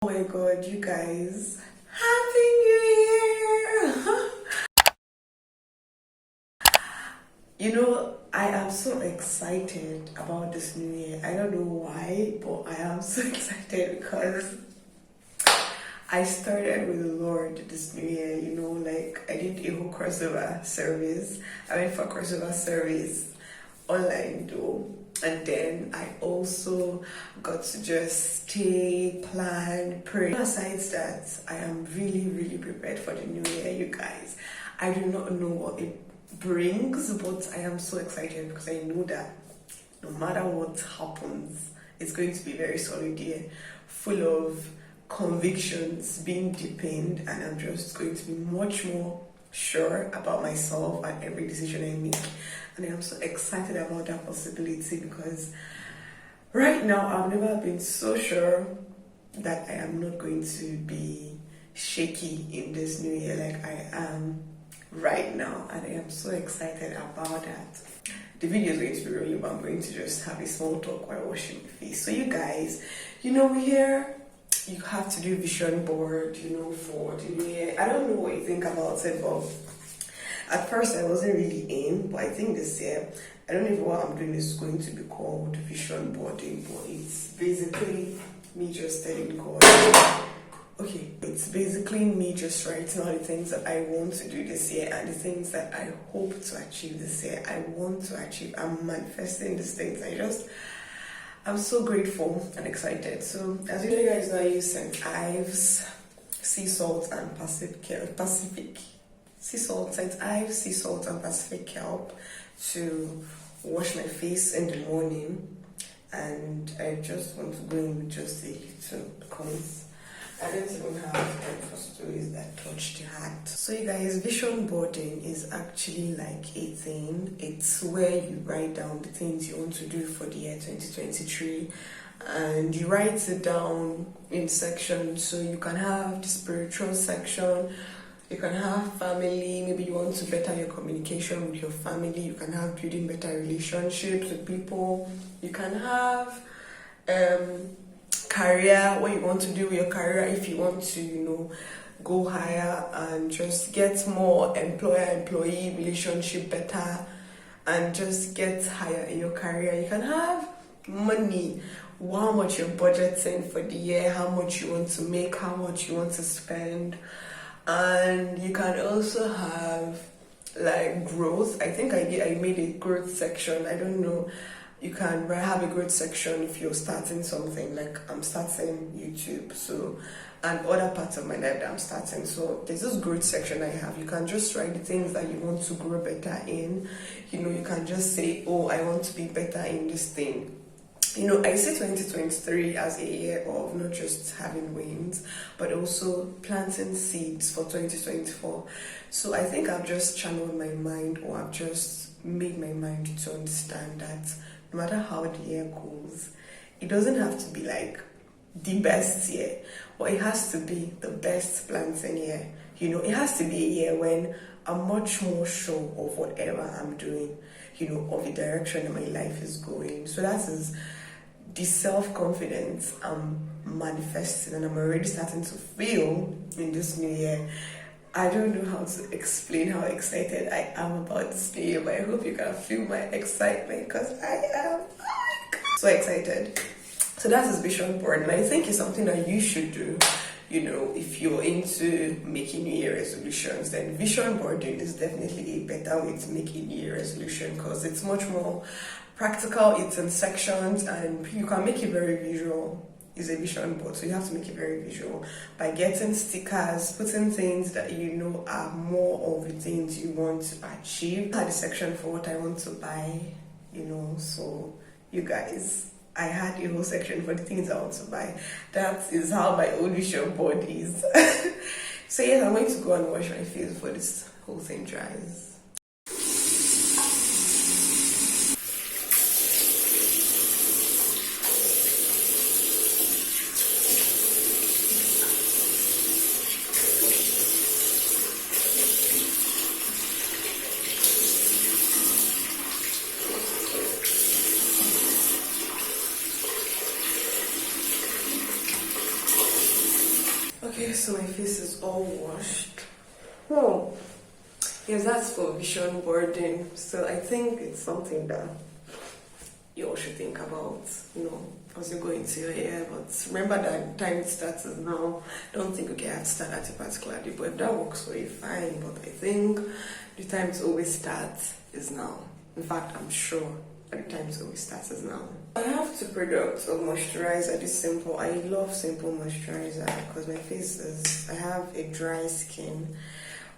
Oh my god, you guys. Happy New Year! I am so excited about this new year. I don't know why, but I am so excited because I started with the Lord this new year. I did a whole crossover service. I went for a crossover service online though. And then I also got to just stay, plan, pray. Besides that, I am really, really prepared for the new year, you guys. I do not know what it brings, but I am so excited because I know that no matter what happens, it's going to be very solid year, full of convictions being deepened, and I'm just going to be much more sure about myself and every decision I make. And I'm so excited about that possibility because right now I've never been so sure that I am not going to be shaky in this new year like I am right now, and I am so excited about that. The video is going to be rolling, but I'm going to just have a small talk while washing my face. So you guys, here you have to do vision board, for the new year. I don't know what you think about it, but at first I wasn't really in, but I think this year, I don't know if what I'm doing is going to be called vision boarding, but it's basically me just telling God, okay, it's basically me just writing all the things that I want to do this year and the things that I hope to achieve this year. I want to achieve, I'm manifesting these things. I'm so grateful and excited. So as you guys know, I use St. Ives sea salt and Pacific sea salt, St. Ives sea salt and Pacific kelp to wash my face in the morning, and I just want to go in with just a little because I don't even have time for stories that touch the heart. So you guys, vision boarding is actually like a thing. It's where you write down the things you want to do for the year 2023, and you write it down in sections. So you can have the spiritual section, you can have family, maybe you want to better your communication with your family, you can have building better relationships with people, you can have career, what you want to do with your career, if you want to go higher and just get more employer-employee relationship better and just get higher in your career. You can have money, how much you're budgeting for the year, how much you want to make, how much you want to spend. And you can also have like growth. I think I made a growth section. I don't know. You can have a growth section if you're starting something, like I'm starting YouTube, and other parts of my life that I'm starting. So there's this growth section I have. You can just write the things that you want to grow better in. You can just say, oh, I want to be better in this thing. I see 2023 as a year of not just having wins, but also planting seeds for 2024. So I think I've just channeled my mind, or I've just made my mind to understand that no matter how the year goes, it doesn't have to be like the best year, but it has to be the best planting year. It has to be a year when I'm much more sure of whatever I'm doing, of the direction that my life is going. So that is the self-confidence I'm manifesting, and I'm already starting to feel in this new year. I don't know how to explain how excited I am about this new year, but I hope you can feel my excitement because I am so excited. So that's his vision board, and I think it's something that you should do. If you're into making New Year resolutions, then vision boarding is definitely a better way to make a New Year resolution because it's much more practical, it's in sections, and you can make it very visual. It's a vision board, so you have to make it very visual by getting stickers, putting things that are more of the things you want to achieve. I had a section for what I want to buy, so you guys, I had a whole section for the things I want to buy. That is how my own vision board is. So yes, I'm going to go and wash my face before this whole thing dries. Okay, so my face is all washed. Oh, yes, that's for vision boarding. So I think it's something that you all should think about, as you go into your hair. But remember that time it starts is now. Don't think, okay, I have to start at a particular day. But if that works for you, fine. But I think the time to always start is now. In fact, I'm sure the time to always start is now. I have two products of moisturizer. This simple. I love simple moisturizer because my face I have a dry skin.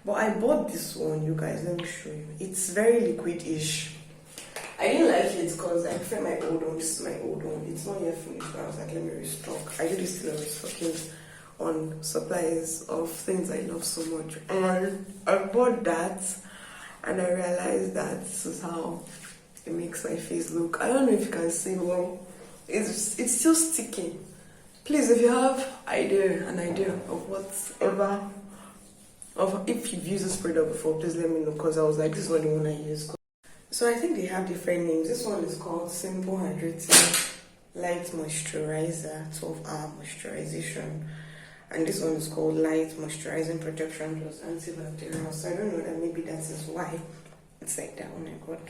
But I bought this one, you guys. Let me show you. It's very liquid-ish. I didn't like it because I prefer my old one. This is my old one. It's not yet finished, but I was like, let me restock. I do this thing of restocking on supplies of things I love so much. And I bought that, and I realized that this is how it makes my face look. I don't know if you can see, well, it's still sticking. Please, if you have an idea of whatever, of if you've used this product before, please let me know, because I was like, this is not the one I use. So I think they have different names. This one is called Simple Hydrating Light Moisturizer, 12-hour moisturization. And this one is called Light Moisturizing Protection Plus Antibacterial. So I don't know, that maybe that is why it's like that one I got.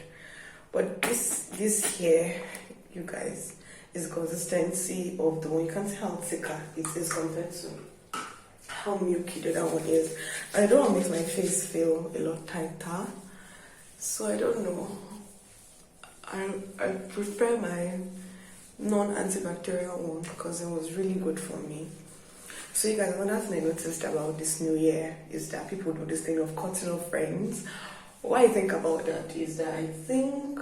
But this here, you guys, is the consistency of the one. You can see how thicker it is compared to how milky the other one is. And I don't want to make my face feel a lot tighter. So I don't know. I prefer my non-antibacterial one because it was really good for me. So you guys, another thing I noticed about this new year is that people do this thing of cutting off friends. What I think about that is that I think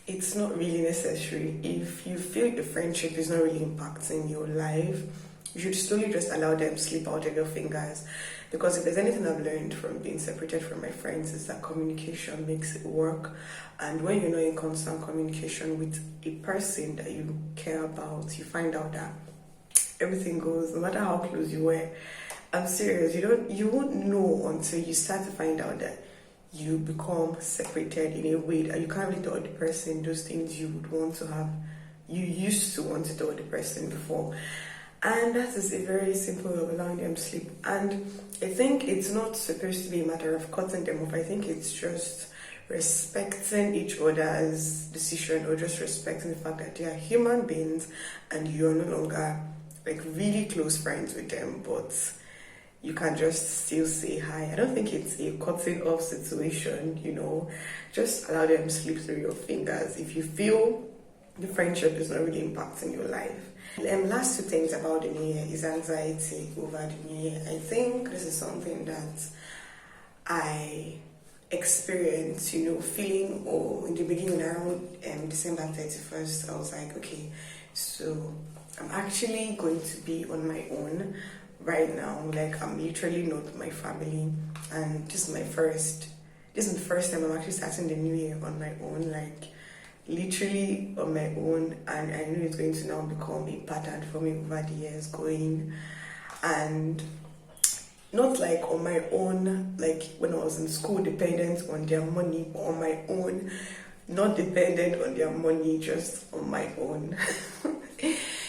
it's not really necessary. If you feel the friendship is not really impacting your life, you should slowly just allow them slip out of your fingers. Because if there's anything I've learned from being separated from my friends, is that communication makes it work. And when you're not in constant communication with a person that you care about, you find out that everything goes, no matter how close you were. I'm serious, you won't know until you start to find out that you become separated in a way that you can't really tell the person those things you would want to have, you used to want to tell the person before. And that is a very simple way of allowing them to sleep. And I think it's not supposed to be a matter of cutting them off. I think it's just respecting each other's decision, or just respecting the fact that they are human beings and you're no longer like really close friends with them, but you can just still say hi. I don't think it's a cutting off situation, just allow them to slip through your fingers if you feel the friendship is not really impacting your life. Last two things about the new year is anxiety over the new year. I think this is something that I experienced, feeling, in the beginning around December 31st, I was like, okay, so I'm actually going to be on my own right now. Like, I'm literally not with my family, and this is the first time I'm actually starting the new year on my own, like literally on my own. And I know it's going to now become a pattern for me over the years going, and not like on my own, like when I was in school, dependent on their money, but on my own, not dependent on their money, just on my own.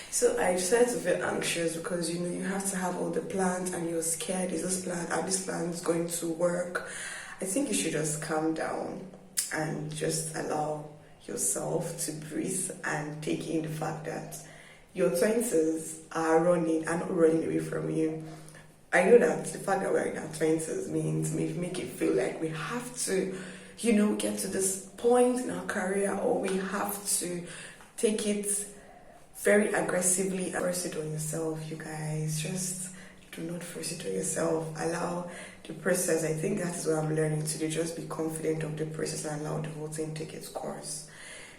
So I started to feel anxious because you have to have all the plans, and you're scared, is this plan, are these plans going to work? I think you should just calm down and just allow yourself to breathe and take in the fact that your 20s are not running away from you. I know that the fact that we're in our 20s means we make it feel like we have to, get to this point in our career, or we have to take it very aggressively. Force it on yourself, you guys. Just do not force it on yourself. Allow the process. I think that is what I'm learning to do. Just be confident of the process and allow the whole thing take its course.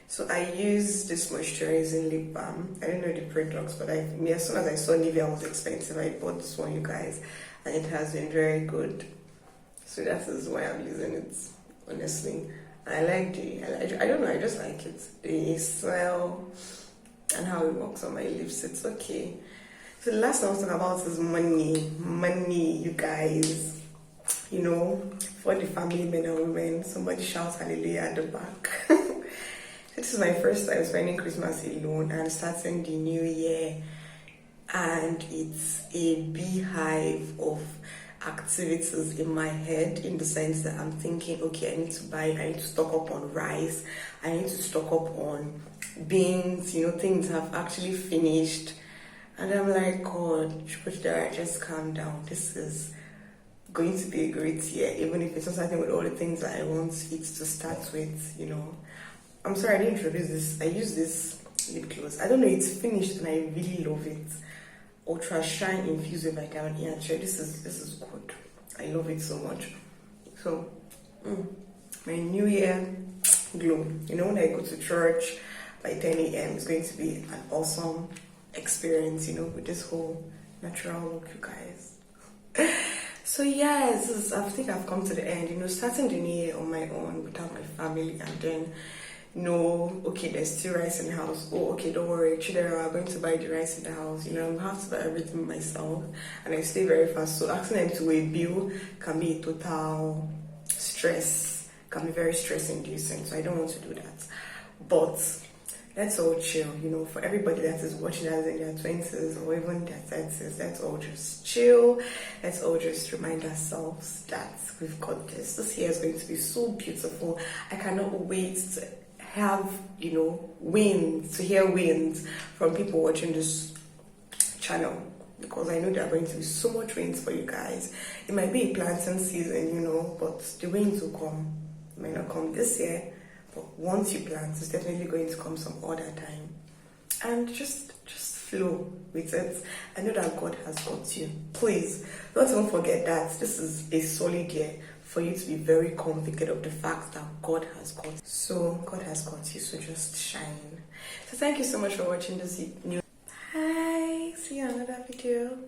So I use this moisturizing lip balm. I don't know the products, but as soon as I saw Nivea was expensive, I bought this one, you guys, and it has been very good. So that is why I'm using it, honestly. I like I don't know, I just like it. The smell and how it works on my lips, it's okay. So the last thing I was talking about is money, you guys. For the family men and women, somebody shouts hallelujah at the back. This is my first time spending Christmas alone and starting the new year. and it's a beehive of activities in my head, in the sense that I'm thinking, okay, I need to stock up on rice, I need to stock up on beans, things have actually finished. And I'm like, God, just calm down. This is going to be a great year, even if it's not something with all the things that I want it to start with, I'm sorry I didn't introduce this. I use this lip gloss. I don't know, it's finished and I really love it. Ultra Shine infused with vitamin E and shea. This is good. I love it so much. So my new year glow. When I go to church by 10 a.m. it's going to be an awesome experience, with this whole natural look, you guys. So yes, I think I've come to the end, starting the new year on my own without my family, and then okay, there's still rice in the house. Oh, okay, don't worry, children are going to buy the rice in the house. I have to buy everything myself, and I stay very fast. So asking them to weigh bill can be a total stress, can be very stress inducing. So I don't want to do that. But let's all chill, for everybody that is watching us in their 20s or even their 30s, let's all just chill. Let's all just remind ourselves that we've got this. This year is going to be so beautiful. I cannot wait to have, to hear wins from people watching this channel, because I know there are going to be so much wins for you guys. It might be a planting season, but the wins will come. It might not come this year, but once you plant, it's definitely going to come some other time. And just flow with it. I know that God has got you. Please, don't even forget that this is a solid year for you to be very convicted of the fact that God has got you. So God has got you, so just shine. So thank you so much for watching this new. Bye. See you in another video.